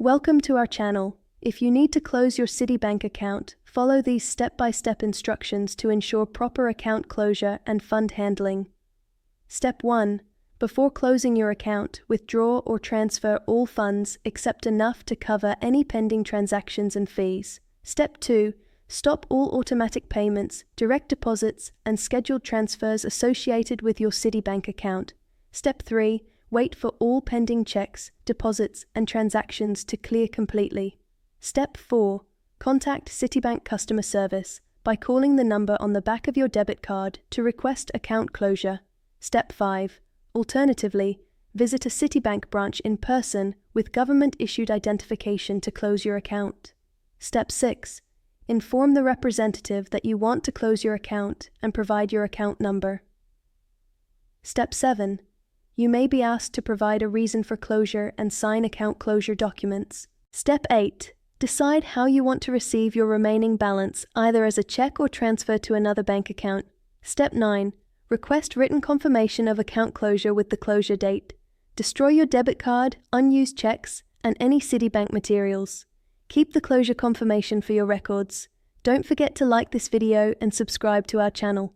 Welcome to our channel. If you need to close your Citibank account, follow these step-by-step instructions to ensure proper account closure and fund handling. Step 1. Before closing your account, withdraw or transfer all funds except enough to cover any pending transactions and fees. Step 2. Stop all automatic payments, direct deposits, and scheduled transfers associated with your Citibank account. Step 3. Wait for all pending checks, deposits, and transactions to clear completely. Step 4. Contact Citibank customer service by calling the number on the back of your debit card to request account closure. Step 5. Alternatively, visit a Citibank branch in person with government-issued identification to close your account. Step 6. Inform the representative that you want to close your account and provide your account number. Step 7. You may be asked to provide a reason for closure and sign account closure documents. Step 8. Decide how you want to receive your remaining balance, either as a check or transfer to another bank account. Step 9. Request written confirmation of account closure with the closure date. Destroy your debit card, unused checks, and any Citibank materials. Keep the closure confirmation for your records. Don't forget to like this video and subscribe to our channel.